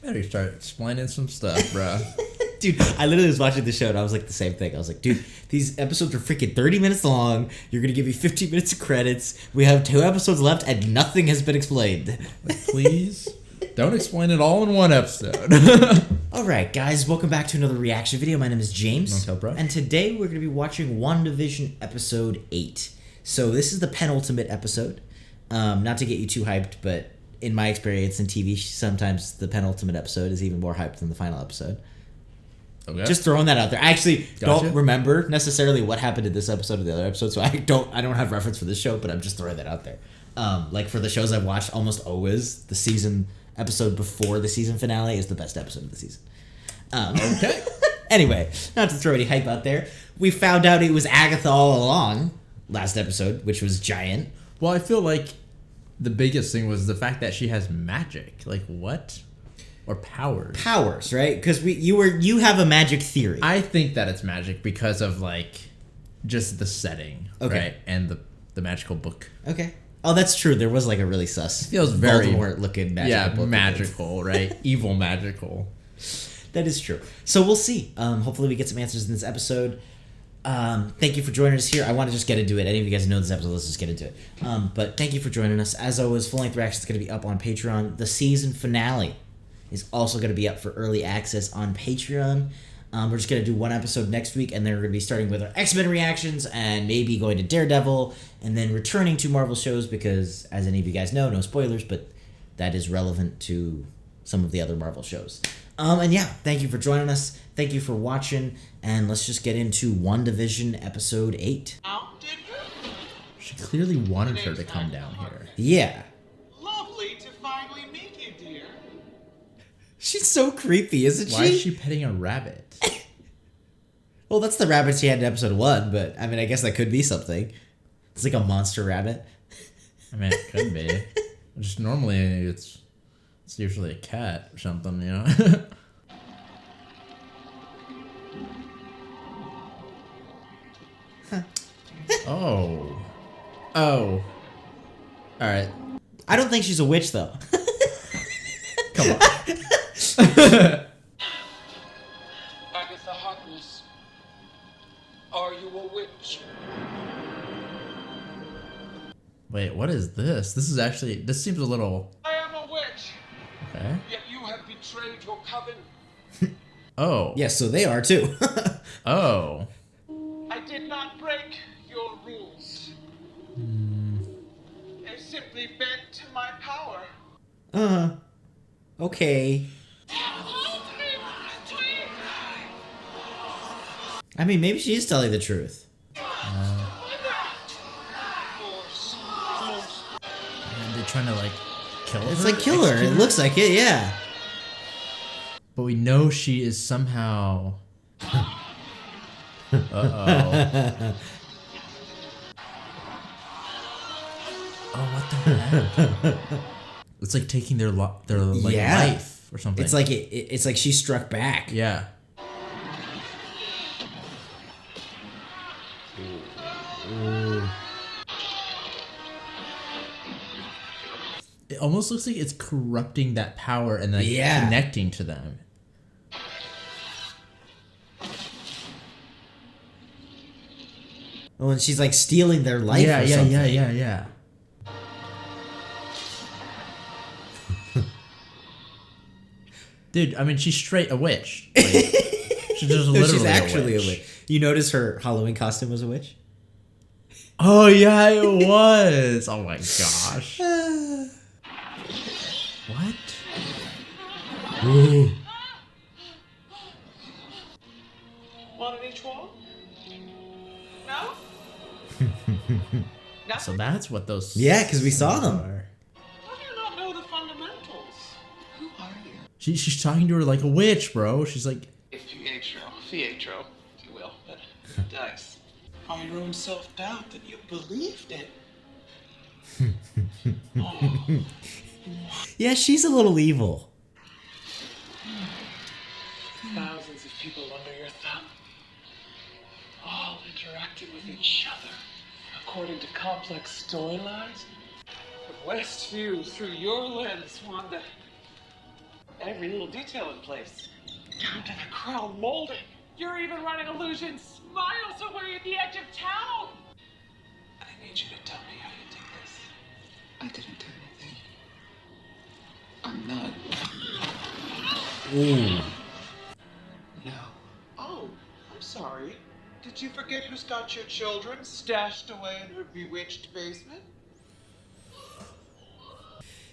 Better start explaining some stuff, bro. Dude, I literally was watching the show and I was like the same thing. I was like, dude, these episodes are freaking 30 minutes long. You're going to give me 15 minutes of credits. We have 2 episodes left and nothing has been explained. Like, please, don't explain it all in one episode. Alright, guys, welcome back to another reaction video. My name is James. Okay, bro. And today we're going to be watching WandaVision episode 8. So this is the penultimate episode. Not to get you too hyped, but in my experience in TV, sometimes the penultimate episode is even more hyped than the final episode. Okay. Just throwing that out there. I actually Gotcha. don't remember necessarily what happened in this episode or the other episode, so I don't have reference for this show, but I'm just throwing that out there. Like for the shows I've watched, almost always the season episode before the season finale is the best episode of the season. Okay. Anyway, not to throw any hype out there, we found out it was Agatha all along last episode, which was giant. Well, I feel like the biggest thing was the fact that she has magic. Like, what? Or powers. Powers, right? Because you have a magic theory. I think that it's magic because of, like, just the setting. Okay. Right? And the magical book. Okay. Oh, that's true. There was like a really sus. It feels very Voldemort-looking magical book. magical, right? Evil magical. That is true. So we'll see. Hopefully we get some answers in this episode. Thank you for joining us here. I want to just get into it. Any of you guys know this episode, let's just get into it. But thank you for joining us. As always, full-length reaction is going to be up on Patreon. The season finale is also going to be up for early access on Patreon. We're just going to do one episode next week, and then we're going to be starting with our X-Men reactions and maybe going to Daredevil and then returning to Marvel shows because, as any of you guys know, no spoilers, but that is relevant to some of the other Marvel shows. And yeah, thank you for joining us. Thank you for watching, and let's just get into WandaVision episode 8. She clearly wanted her to come down here. Yeah. Lovely to finally meet you, dear. She's so creepy, isn't she? Why is she petting a rabbit? Well, that's the rabbit she had in episode 1, but I mean, I guess that could be something. It's like a monster rabbit. I mean, it could be. Just normally it's usually a cat or something, you know? Oh. Oh. Alright. I don't think she's a witch, though. Come on. Agatha Harkness, are you a witch? Wait, what is this? This seems a little... I am a witch, Okay. yet you have betrayed your coven. Oh. Yes, so they are, too. Oh. I did not break your rules. They simply bent to my power. Okay. I mean, maybe she is telling the truth. And they're trying to, like, kill her? It's like kill her. It looks like it, yeah. But we know she is somehow... Uh-oh. Oh, what the heck? It's like taking their Yeah. life or something. It's like it's like she struck back. Yeah. Ooh. It almost looks like it's corrupting that power and like connecting to them. Oh, and she's like stealing their life. Yeah, or something. yeah. Dude, I mean, she's straight a witch. Like, she's just literally she's actually a witch. You notice her Halloween costume was a witch? Oh, yeah, it was. Oh, my gosh. What? Ooh. One in each one? No? So that's what those... Yeah, because we saw them. are. How do you not know the fundamentals? Who are you? She's talking to her like a witch, bro. She's like... Pietro, if you will, but dice. Are your own self-doubt that you believed in? Oh. Yeah, she's a little evil. Thousands of people under your thumb, all interacting with each other according to complex storylines. But Westview through your lens, Wanda. Every little detail in place. Down to the crown molding. You're even running illusions miles away at the edge of town. I need you to tell me how you did this. I didn't do anything. I'm not. Ooh. No. Oh, I'm sorry. Did you forget who's got your children stashed away in her bewitched basement?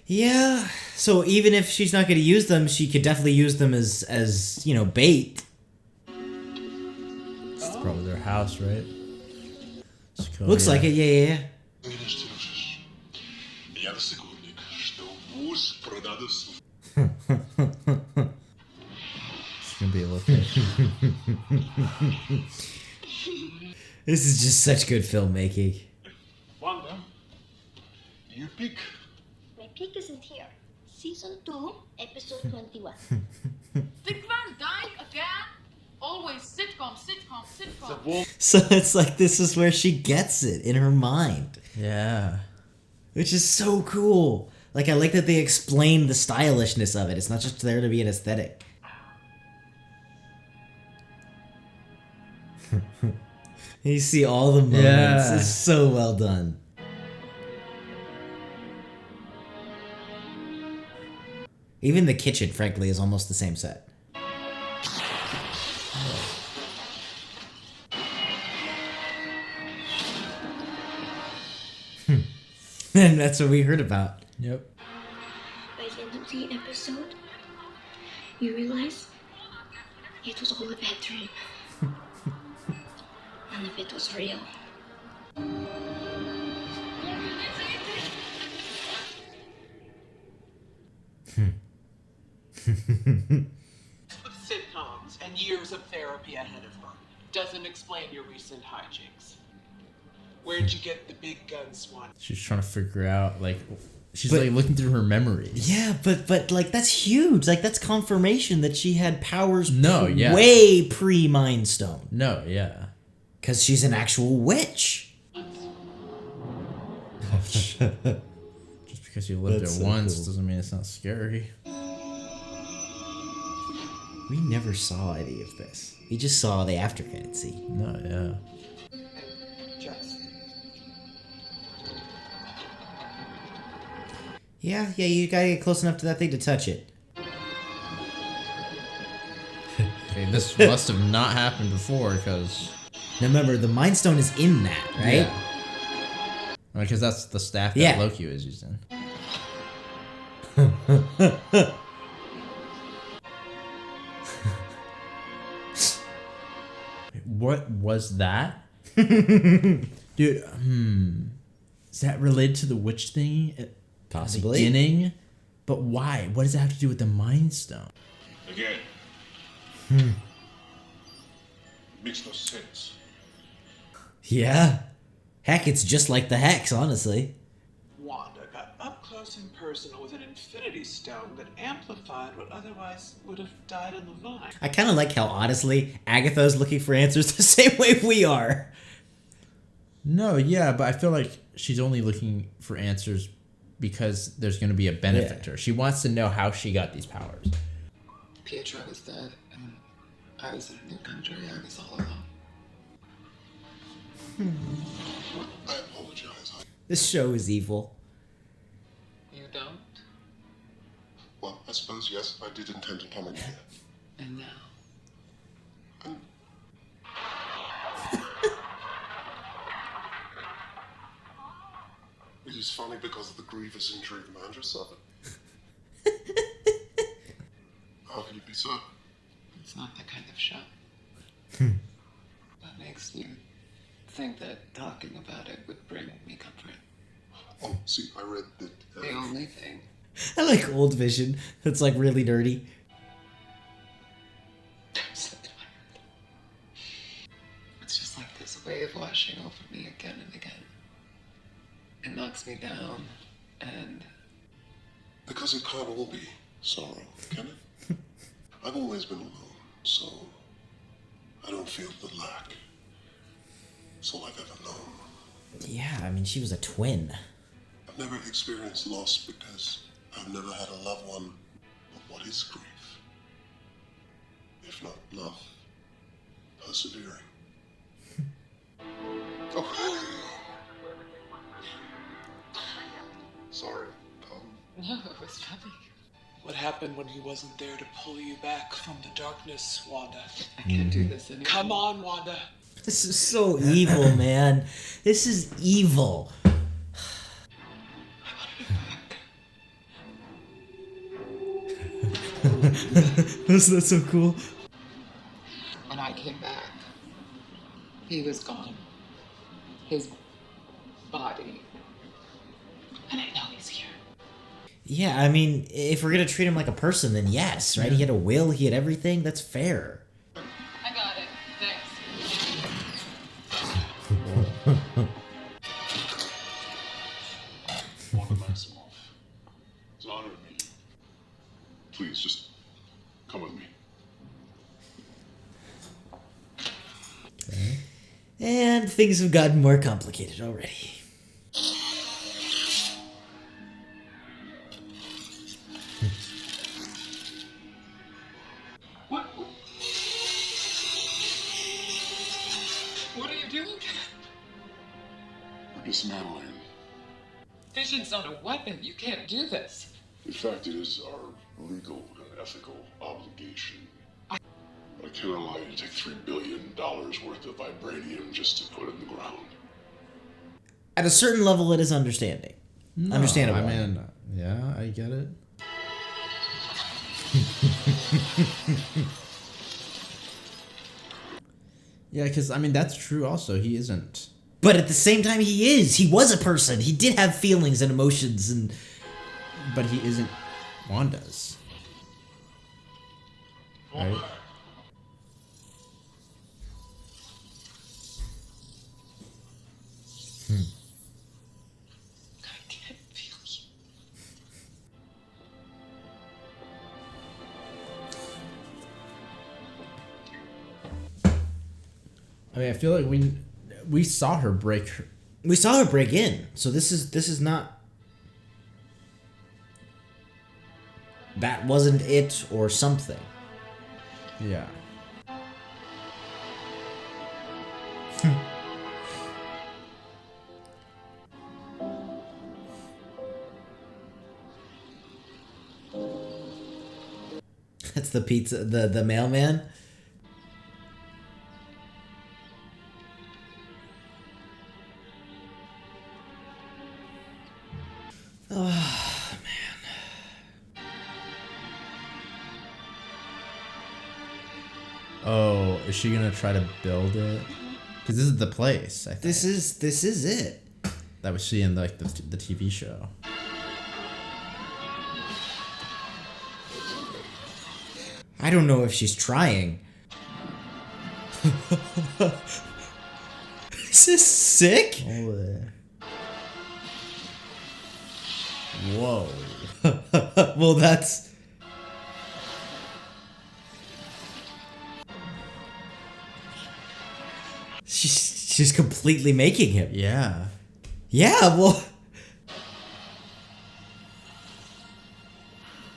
Yeah. So even if she's not going to use them, she could definitely use them as you know, bait. It's probably their house, right? Looks like it. Yeah. It's gonna be a location. This is just such good filmmaking. Wanda, you pick. My pick isn't here. Season 2, episode 21. Dick Van Dyke again? Always sitcom. So it's like this is where she gets it in her mind, Yeah. which is so cool. Like I like that they explain the stylishness of it. It's not just there to be an aesthetic. You see all the moments. Yeah. It's so well done. Even the kitchen, frankly, is almost the same set. And that's what we heard about. Yep. By the end of the episode, you realize it was all a bad dream. None of it was real. With sitcoms and years of therapy ahead of her. Doesn't explain your recent hijinks. Where'd you get the big gun Swan? She's trying to figure out, like, she's But- like looking through her memories. Yeah, but like that's huge. Like that's confirmation that she had powers way pre Mind Stone. No, yeah. Because she's an actual witch. Just because you lived That's it so once cool. doesn't mean it's not scary. We never saw any of this. We just saw the after credit scene. No, yeah. Just. Yeah, you gotta get close enough to that thing to touch it. Okay, this must have not happened before, because... Now remember, the Mind Stone is in that, right? Because that's the staff that Yeah. Loki was using. What was that? Dude, is that related to the witch thing at Possibly. the beginning? But why? What does it have to do with the Mind Stone? Again. Makes no sense. Yeah. Heck, it's just like the Hex, honestly. Wanda got up close and personal with an infinity stone that amplified what otherwise would have died in the vine. I kind of like how, honestly, Agatha's looking for answers the same way we are. No, yeah, but I feel like she's only looking for answers because there's going to be a benefit to her. She wants to know how she got these powers. Pietro was dead, and I was in a new country. I was all alone. I apologize. This show is evil. You don't? Well, I suppose, yes, I did intend to comment here. And now? It is funny because of the grievous injury the man just suffered. How can you be so? It's not that kind of show. What makes you think that talking about it would bring me comfort? Oh, see, I read that... The only thing. I like Old Vision. That's like really nerdy. I'm so tired. It's just like this wave washing over me again and again. It knocks me down, and Because it can't all be sorrow, can it? I've always been alone, so I don't feel the lack. It's all I've ever known. Yeah, I mean, she was a twin. I've never experienced loss because I've never had a loved one What is grief? If not love, persevering. Oh. Sorry, No, it was funny. What happened when he wasn't there to pull you back from the darkness, Wanda? I can't do this anymore. Come on, Wanda. This is so evil, man. This is evil. Isn't that so cool? When I came back, he was gone. His body. And I know he's here. Yeah, I mean, if we're gonna treat him like a person, then yes, right? He had a will, he had everything. That's fair. I got it. Thanks. Wanda Maximoff. It's an honor to meet you. Please, just come with me. And things have gotten more complicated already. What are you doing? We're dismantling. Vision's not a weapon. You can't do this. In fact, it is our legal and ethical obligation. I cannot allow you to take $3 billion worth of vibranium just to put it in the ground. At a certain level, it is understanding. No, Understandable. I mean, yeah, I get it. Yeah, because, I mean, that's true also. He isn't. But at the same time, he is. He was a person. He did have feelings and emotions and... But he isn't Wanda's. Right? I can't feel you. I mean, I feel like we saw her break her. We saw her break in. So this is not... That wasn't it or something. Yeah. That's the pizza, the mailman. Oh, man. Oh, is she gonna try to build it? Because this is the place. I think. This is it. That was she in like the TV show. I don't know if she's trying. Is this sick? Whoa. Well, that's... She's completely making him. Yeah. Yeah, well...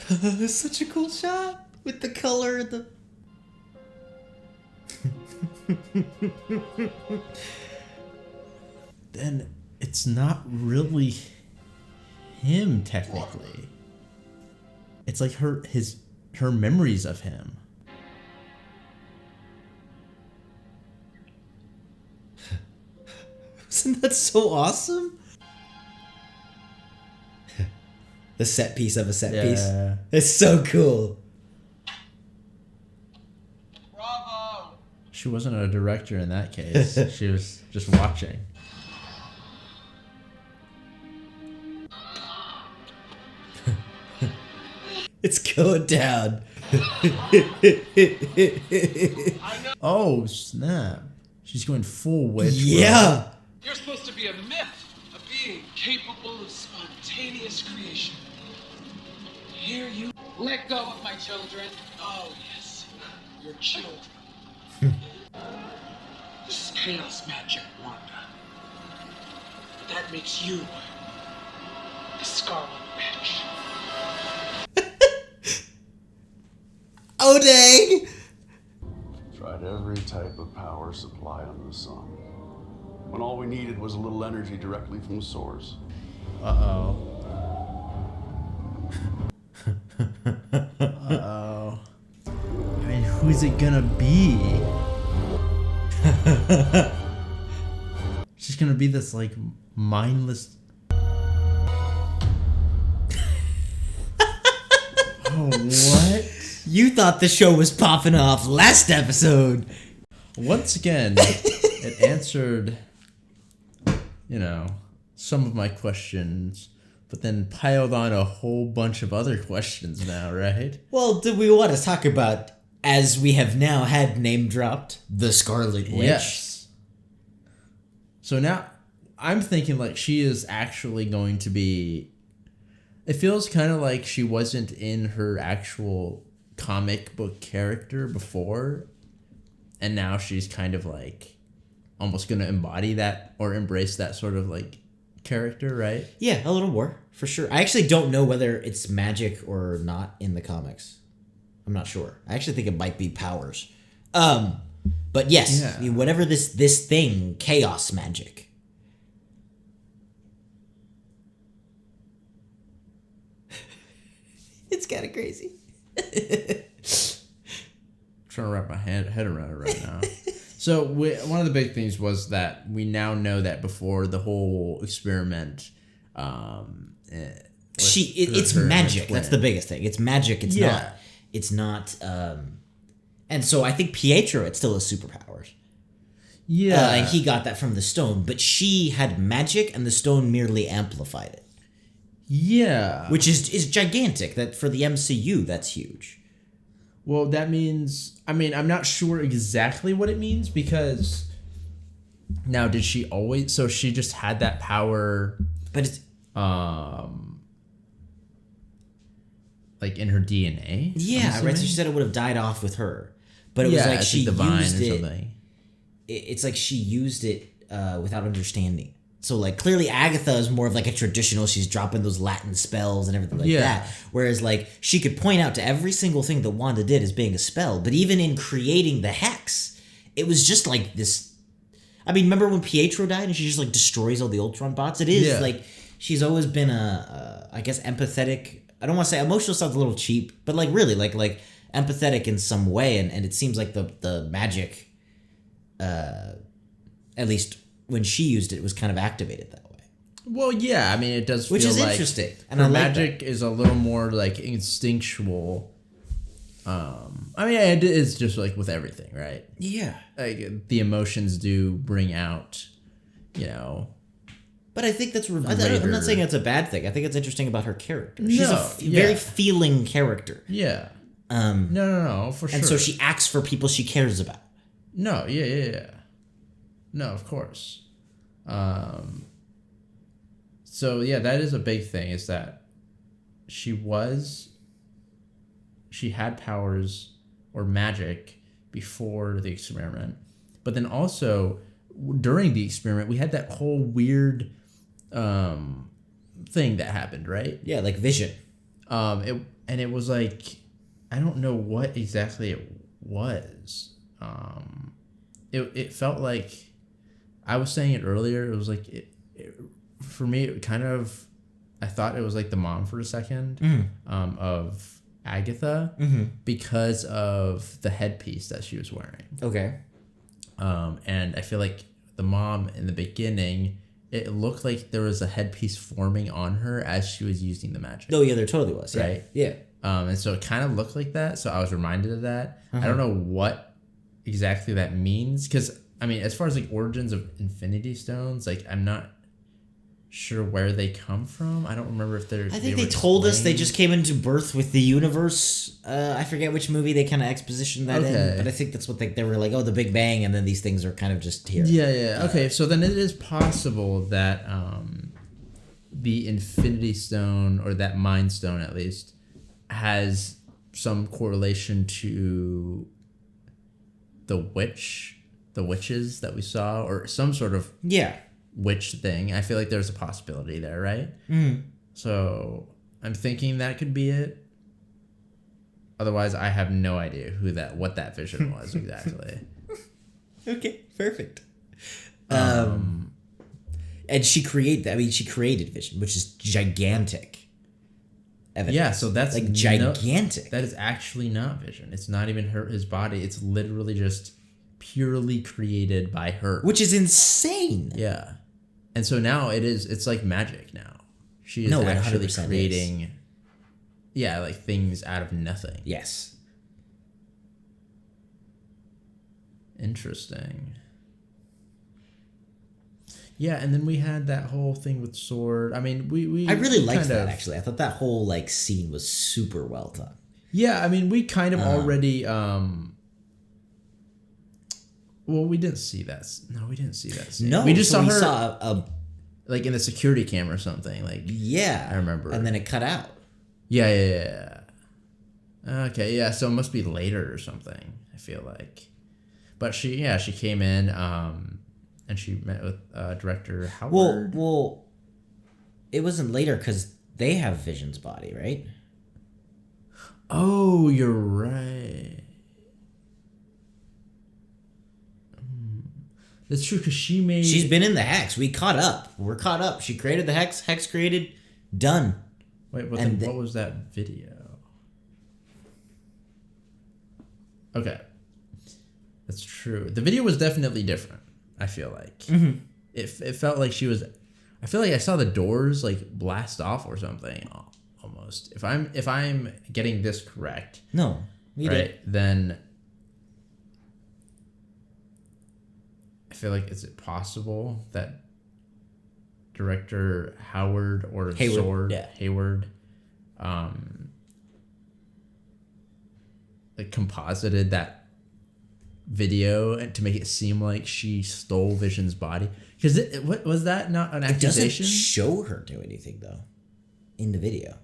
It's such a cool shot. With the color and the... Then it's not really him technically. It's like her memories of him. Isn't that so awesome? The set piece of a set piece. It's so cool. Bravo! She wasn't a director in that case. She was just watching. It's going down. Oh, snap. She's going full witch. Yeah. You're supposed to be a myth, a being capable of spontaneous creation. Here you... Let go of my children. Oh, yes. Your children. This is chaos magic, Wanda. That makes you the Scarlet Witch. Oh, dang! Tried every type of power supply under the sun. When all we needed was a little energy directly from the source. Uh-oh. Uh-oh. I mean, who's it gonna be? She's gonna be this, like, mindless... Oh, what? You thought the show was popping off last episode. Once again, it answered, you know, some of my questions, but then piled on a whole bunch of other questions now, right? Well, do we want to talk about, as we have now had name dropped, the Scarlet Witch? Yes. So now, I'm thinking, like, she is actually going to be... It feels kind of like she wasn't in her actual comic book character before, and now she's kind of, like, almost going to embody that or embrace that sort of, like, character, right? Yeah, a little more, for sure. I actually don't know whether it's magic or not in the comics. I'm not sure. I actually think it might be powers. But yes, Yeah. I mean, whatever this thing, chaos magic. It's kind of crazy. Trying to wrap my head around it right now. So one of the big things was that we now know that before the whole experiment, It's magic. That's the biggest thing. It's magic. It's Yeah. not. It's not. And so I think Pietro had still has superpowers. Yeah, And he got that from the stone, but she had magic, and the stone merely amplified it, yeah. which is gigantic. That for the MCU, that's huge. Well, that means, I mean, I'm not sure exactly what it means because now did she always, so she just had that power, But it's like in her DNA? yeah, right. So she said it would have died off with her, but it was like it's she divine used or it. something. It's like she used it without understanding. So like clearly Agatha is more of like a traditional, she's dropping those Latin spells and everything like that. Whereas like she could point out to every single thing that Wanda did as being a spell, but even in creating the hex, it was just like this. I mean, remember when Pietro died and she just like destroys all the Ultron bots? It is like she's always been I guess empathetic. I don't want to say emotional sounds a little cheap, but like really like empathetic in some way, and it seems like the magic at least when she used it was kind of activated that way. Well, yeah, I mean, it does Which feel is like interesting. And her I like magic is a little more like instinctual. I mean, it is just like with everything, right? Yeah. Like the emotions do bring out, you know. But I think that's... I'm not saying it's a bad thing. I think it's interesting about her character. She's No, very feeling character. Yeah. No, for sure. And so she acts for people she cares about. No, yeah. No, of course. So yeah, that is a big thing, is that she had powers or magic before the experiment, but then also during the experiment we had that whole weird thing that happened, right? Yeah, like vision. It was like, I don't know what exactly it was. It felt like, I was saying it earlier, it was like, for me, it kind of, I thought it was like the mom for a second of Agatha because of the headpiece that she was wearing. Okay. And I feel like the mom in the beginning, it looked like there was a headpiece forming on her as she was using the magic. Oh, yeah, there totally was. Yeah. Right? Yeah. And so it kind of looked like that. So I was reminded of that. I don't know what exactly that means. Because, I mean, as far as like origins of Infinity Stones, like I'm not sure where they come from. I don't remember if they're... I think they told us they just came into birth with the universe. I forget which movie they kind of expositioned that in. But I think that's what they were like, oh, the Big Bang, and then these things are kind of just here. Yeah. Okay, so then it is possible that the Infinity Stone, or that Mind Stone at least, has some correlation to the witches that we saw, or some sort of witch thing. I feel like there's a possibility there, right? So I'm thinking that could be it. Otherwise, I have no idea what that vision was exactly. Okay, perfect. And she created Vision, which is gigantic. Evidence. Yeah, so that's like gigantic. That is actually not Vision. It's not even his body. It's literally just purely created by her. Which is insane. Yeah. And so now it's like magic now. She is actually creating like things out of nothing. Yes. Interesting. Yeah, and then we had that whole thing with Sword. I mean, I really liked that, actually. I thought that whole, like, scene was super well done. Yeah, I mean, we kind of already... well, we didn't see that. No, we didn't see that scene. No, we just so saw her... a like, in the security cam or something. Like, yeah. I remember. And then it cut out. Yeah. Okay, yeah, so it must be later or something, I feel like. But she came in... and she met with director Howard. Well, it wasn't later because they have Vision's body, right? Oh, you're right. That's true because she's been in the Hex. We caught up. We're caught up. She created the Hex. Hex created. Done. Wait, but then what was that video? Okay, that's true. The video was definitely different. I feel like it felt like she was. I feel like I saw the doors like blast off or something almost. If I'm getting this correct, no, you right? did. Then I feel like is it possible that director Howard or Hayward, Hayward, like composited that video and to make it seem like she stole Vision's body because what was that not an accusation? It doesn't show her do anything though in the video.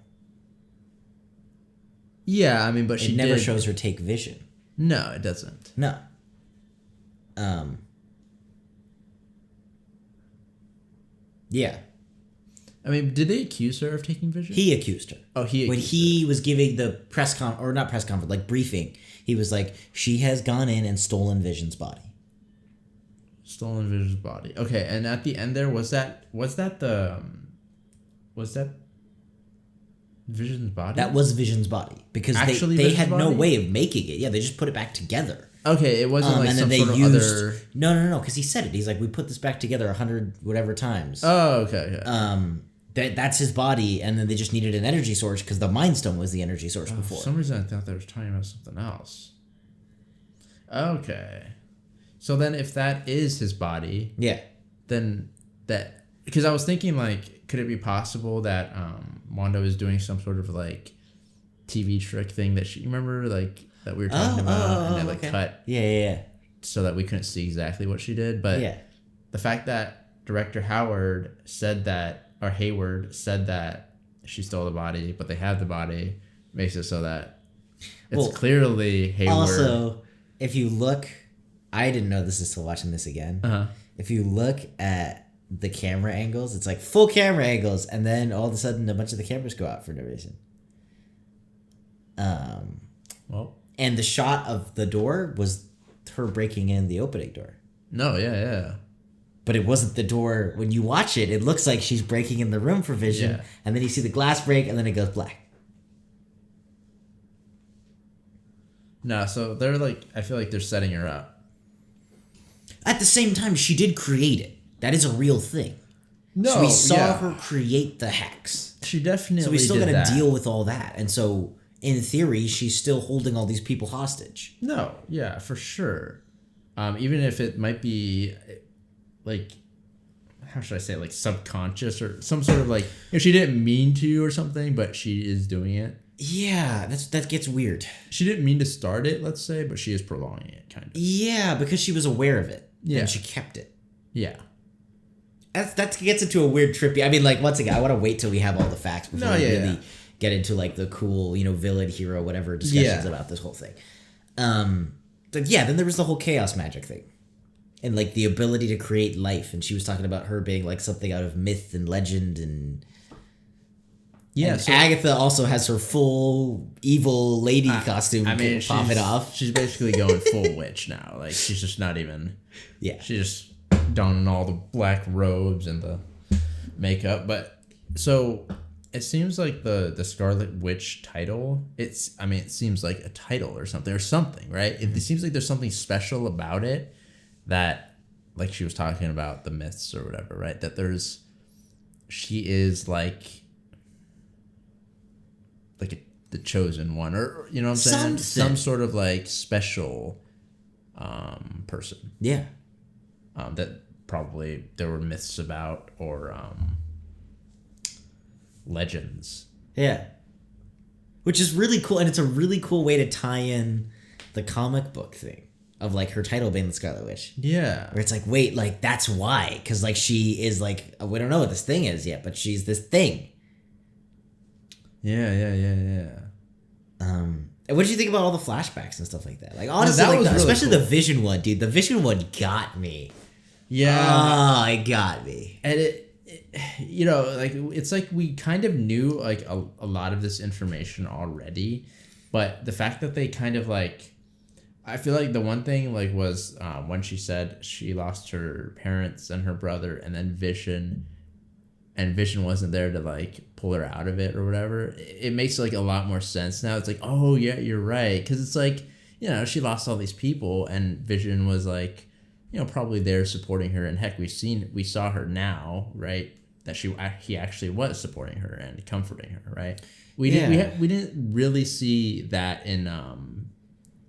Yeah, I mean, but she never shows her take Vision. No, it doesn't. No. Yeah. I mean, did they accuse her of taking Vision? He accused her. Oh, when he was giving the briefing, he was like, she has gone in and stolen Vision's body. Stolen Vision's body. Okay, and at the end there, was that Vision's body? That was Vision's body because they had no way of making it. Yeah, they just put it back together. Okay, it wasn't like some sort of other... No, because he said it. He's like, we put this back together 100 whatever times. Oh, okay. That's his body, and then they just needed an energy source because the Mind Stone was the energy source before. For some reason, I thought they were talking about something else. Okay. So then if that is his body... Yeah. Then that... Because I was thinking, like, could it be possible that Wanda was doing some sort of, like, TV trick thing that she... Remember, like, that we were talking about? And they, like, cut... Yeah. So that we couldn't see exactly what she did. But the fact that director Howard said that... Or Hayward said that she stole the body, but they have the body, makes it so that it's clearly Hayward. Also, if you look, I didn't know this until watching this again. If you look at the camera angles, it's like full camera angles, and then all of a sudden a bunch of the cameras go out for no reason. And the shot of the door was her breaking in the opening door. No, yeah. But it wasn't the door. When you watch it, it looks like she's breaking in the room for Vision. Yeah. And then you see the glass break, and then it goes black. No, so they're like... I feel like they're setting her up. At the same time, she did create it. That is a real thing. No, so we saw her create the Hex. She definitely So we still got to deal with all that. And so, in theory, she's still holding all these people hostage. No, yeah, for sure. Even if it might be... like, how should I say it? Like subconscious or some sort of like, if she didn't mean to or something, but she is doing it. Yeah, that gets weird. She didn't mean to start it, let's say, but she is prolonging it, kind of. Yeah, because she was aware of it. Yeah. And she kept it. Yeah. That gets into a weird trippy. I mean, like, once again, I want to wait till we have all the facts before we really get into like the cool, villain, hero, whatever discussions about this whole thing. But yeah, then there was the whole chaos magic thing. And, like, the ability to create life. And she was talking about her being, like, something out of myth and legend. And Yeah, And Agatha also has her full evil lady costume. I mean, popping off. She's basically going full witch now. Like, she's just not even. Yeah. She's just donning all the black robes and the makeup. But so it seems like the Scarlet Witch title. It seems like a title or something, right? It seems like there's something special about it that, like she was talking about the myths or whatever, right? That she is like the chosen one, or you know what I'm saying? Something. Some sort of like special person. Yeah. That probably there were myths about, or legends. Yeah. Which is really cool, and it's a really cool way to tie in the comic book thing of like her title being the Scarlet Witch. Yeah. Where it's like, wait, like that's why, because like she is like, we don't know what this thing is yet, but she's this thing. Yeah. And what did you think about all the flashbacks and stuff like that? Like honestly, that like was really especially cool. the Vision one, dude. The Vision one got me. Yeah. It got me. And it, you know, like it's like we kind of knew like a lot of this information already, but the fact that they kind of like, I feel like the one thing like was when she said she lost her parents and her brother, and then Vision wasn't there to like pull her out of it or whatever. It makes like a lot more sense now. It's like, oh yeah, you're right, because it's like, you know, she lost all these people, and Vision was like, you know, probably there supporting her, and heck, we saw her now, right? That he actually was supporting her and comforting her, right? We didn't really see that in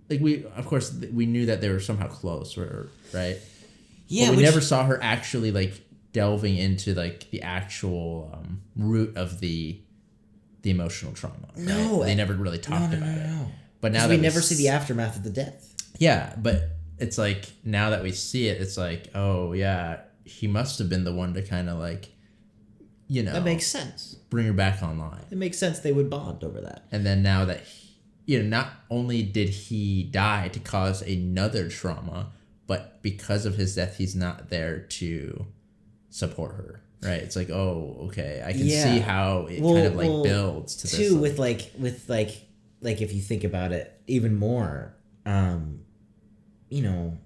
like we knew that they were somehow close, right? Yeah, but we never saw her actually like delving into like the actual root of the emotional trauma. Right? No, they never really talked about it. But now that we never see the aftermath of the death. Yeah, but it's like now that we see it, it's like, oh yeah, he must have been the one to kind of like, you know, that makes sense. Bring her back online. It makes sense they would bond over that. And then now that not only did he die to cause another trauma, but because of his death, he's not there to support her. Right? It's like, oh, okay, I can see how it kind of like builds to too, this. with if you think about it even more, you know,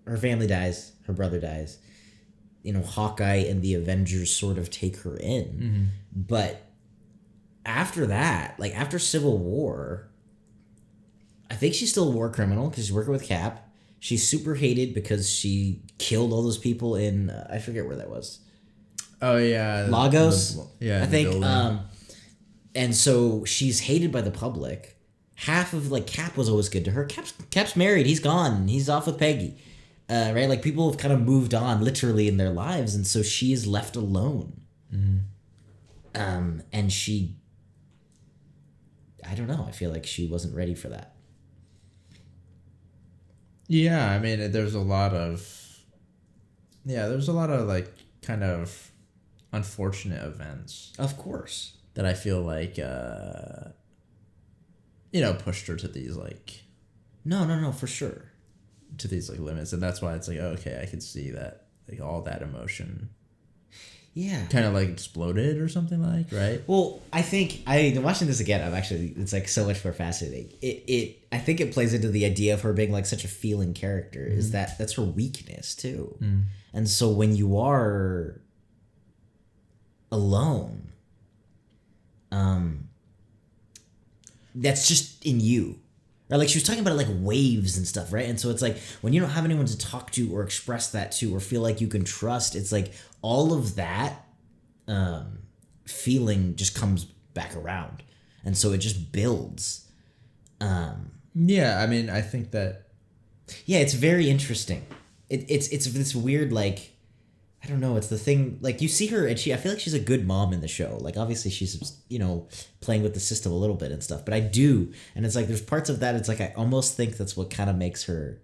her family dies, her brother dies. You know, Hawkeye and the Avengers sort of take her in. Mm-hmm. But after that, like after Civil War, I think she's still a war criminal because she's working with Cap. She's super hated because she killed all those people in, I forget where that was. Oh, yeah. Lagos? I think. And so she's hated by the public. Half of, like, Cap was always good to her. Cap's married. He's gone. He's off with Peggy. Right? Like, people have kind of moved on, literally, in their lives. And so she is left alone. Mm-hmm. And she... I don't know. I feel like she wasn't ready for that. Yeah, I mean, there's a lot of, like, kind of unfortunate events. Of course. That I feel like, pushed her to these, like... No, for sure. To these, like, limits. And that's why it's like, okay, I could see that, like, all that emotion... Yeah. Kind of, like, exploded or something like, right? Well, I think, watching this again, it's, like, so much more fascinating. I think it plays into the idea of her being, like, such a feeling character, is that's her weakness, too. Mm. And so when you are alone, that's just in you. Or like she was talking about it like waves and stuff, right? And so it's like when you don't have anyone to talk to or express that to or feel like you can trust, it's like all of that feeling just comes back around. And so it just builds. Yeah, I mean, I think that... Yeah, it's very interesting. It's this weird, like... I don't know, it's the thing, like, you see her, and I feel like she's a good mom in the show. Like, obviously she's, playing with the system a little bit and stuff, but I do, and it's like, there's parts of that, it's like, I almost think that's what kind of makes her,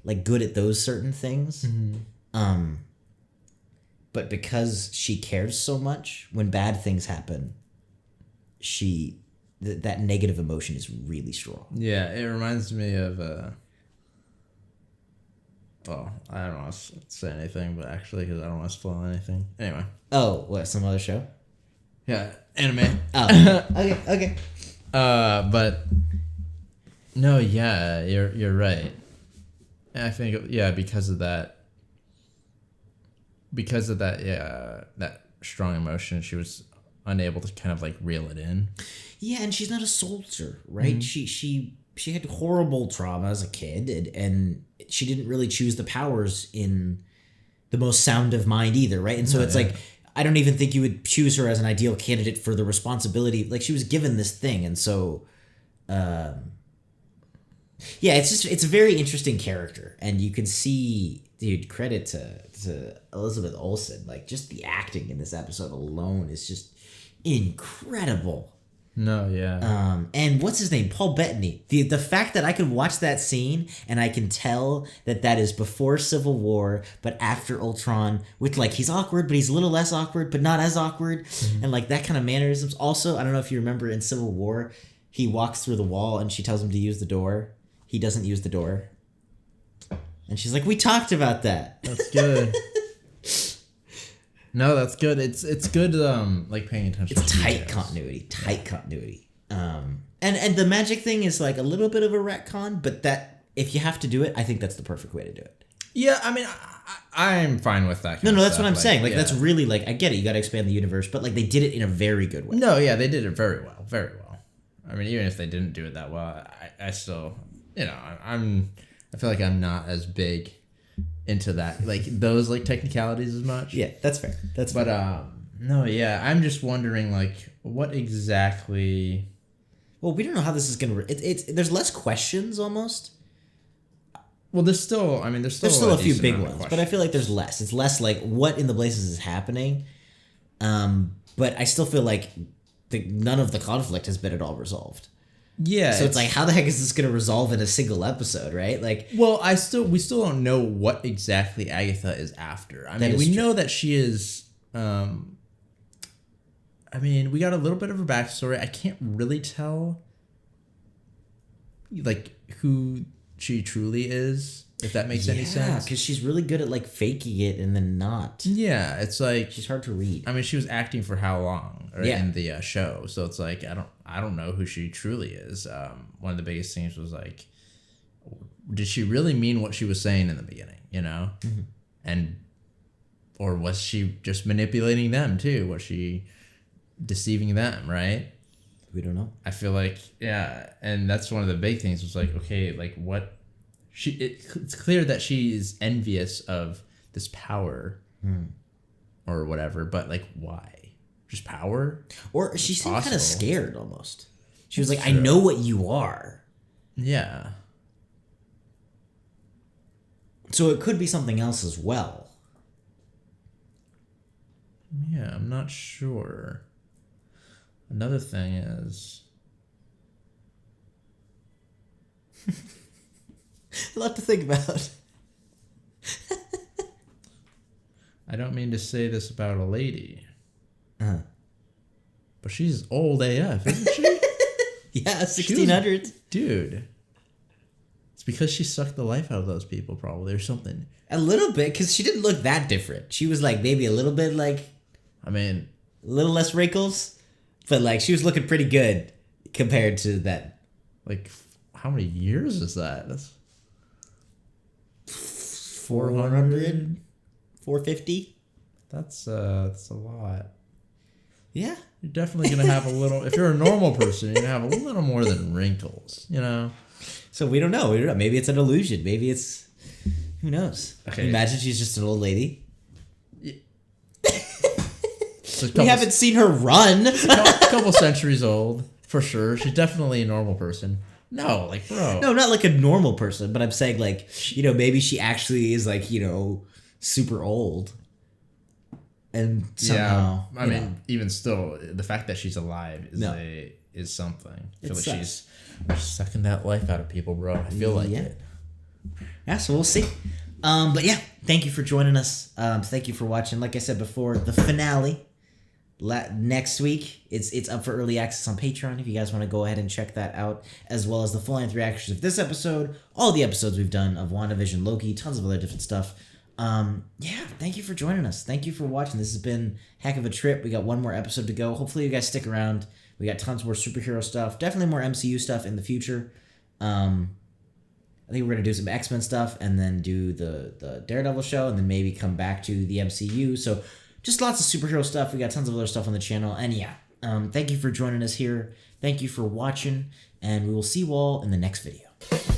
like, good at those certain things. Mm-hmm. But because she cares so much, when bad things happen, that negative emotion is really strong. Yeah, it reminds me of, well, I don't want to say anything, but actually, because I don't want to spoil anything. Anyway. Oh, what, some other show? Yeah, anime. Oh, okay. But no, yeah, you're right. And I think because of that, yeah, that strong emotion, she was unable to kind of like reel it in. Yeah, and she's not a soldier, right? She had horrible trauma as a kid, and she didn't really choose the powers in the most sound of mind either, right? And so it's like, I don't even think you would choose her as an ideal candidate for the responsibility. Like, she was given this thing, and so, yeah, it's a very interesting character, and you can see, dude, credit to Elizabeth Olsen. Like, just the acting in this episode alone is just incredible. No, yeah. And what's his name? Paul Bettany. The fact that I could watch that scene and I can tell that is before Civil War, but after Ultron, with like, he's awkward, but he's a little less awkward, but not as awkward. And like that kind of mannerisms. Also, I don't know if you remember in Civil War, he walks through the wall and she tells him to use the door. He doesn't use the door. And she's like, we talked about that. That's good. No, that's good. It's good. Like paying attention. It's tight continuity. And the magic thing is like a little bit of a retcon, but that if you have to do it, I think that's the perfect way to do it. Yeah, I mean, I'm fine with that. No, that's what I'm saying. Like that's really like, I get it. You got to expand the universe, but like they did it in a very good way. No, yeah, they did it very well, very well. I mean, even if they didn't do it that well, I still, I feel like I'm not as big into that, like those like technicalities as much. Yeah, that's fair. But no, yeah, I'm just wondering like what exactly. Well, we don't know how this is gonna. There's less questions almost. Well, there's still a few big ones, but I feel like there's less. It's less like what in the blazes is happening. But I still feel like none of the conflict has been at all resolved. Yeah. So it's like, how the heck is this going to resolve in a single episode, right? Like, well, we still don't know what exactly Agatha is after. I mean, we know that she is. I mean, we got a little bit of her backstory. I can't really tell, like, who she truly is, if that makes any sense. Yeah, because she's really good at like faking it and then not. Yeah, it's like she's hard to read. I mean, she was acting for how long in the show, so it's like I don't know who she truly is. One of the biggest things was like, did she really mean what she was saying in the beginning? And or was she just manipulating them too? Was she deceiving them? Right? We don't know. I feel like and that's one of the big things was like, okay, like what. It's clear that she is envious of this power or whatever, but like why? Just power? Or she seemed kind of scared almost. She was like, true. I know what you are. Yeah. So it could be something else as well. Yeah, I'm not sure. Another thing is... A lot to think about. I don't mean to say this about a lady. But she's old AF, isn't she? Yeah, 1600s. Dude. It's because she sucked the life out of those people, probably, or something. A little bit, because she didn't look that different. She was like maybe a little bit like... I mean... A little less wrinkles. But like she was looking pretty good compared to that. Like, how many years is that? That's... 400? 450? That's a lot. Yeah. You're definitely going to have a little... If you're a normal person, you're going to have a little more than wrinkles, So we don't know. Maybe it's an illusion. Maybe it's... Who knows? Okay. Imagine she's just an old lady. Yeah. We haven't seen her run. A couple centuries old, for sure. She's definitely a normal person. No, like, bro. No, not like a normal person, but I'm saying, like, maybe she actually is, like, super old. And somehow... Yeah, I mean, even still, the fact that she's alive is something. I feel like she's sucking that life out of people, bro. I feel like it. Yeah, so we'll see. But yeah, thank you for joining us. Thank you for watching. Like I said before, the finale... next week, it's up for early access on Patreon if you guys want to go ahead and check that out, as well as the full-length reactions of this episode, all the episodes we've done of WandaVision, Loki, tons of other different stuff. Yeah, thank you for joining us. Thank you for watching. This has been heck of a trip. We got one more episode to go. Hopefully you guys stick around. We got tons more superhero stuff. Definitely more MCU stuff in the future. I think we're going to do some X-Men stuff and then do the Daredevil show and then maybe come back to the MCU. So just lots of superhero stuff. We got tons of other stuff on the channel. And yeah, thank you for joining us here. Thank you for watching. And we will see you all in the next video.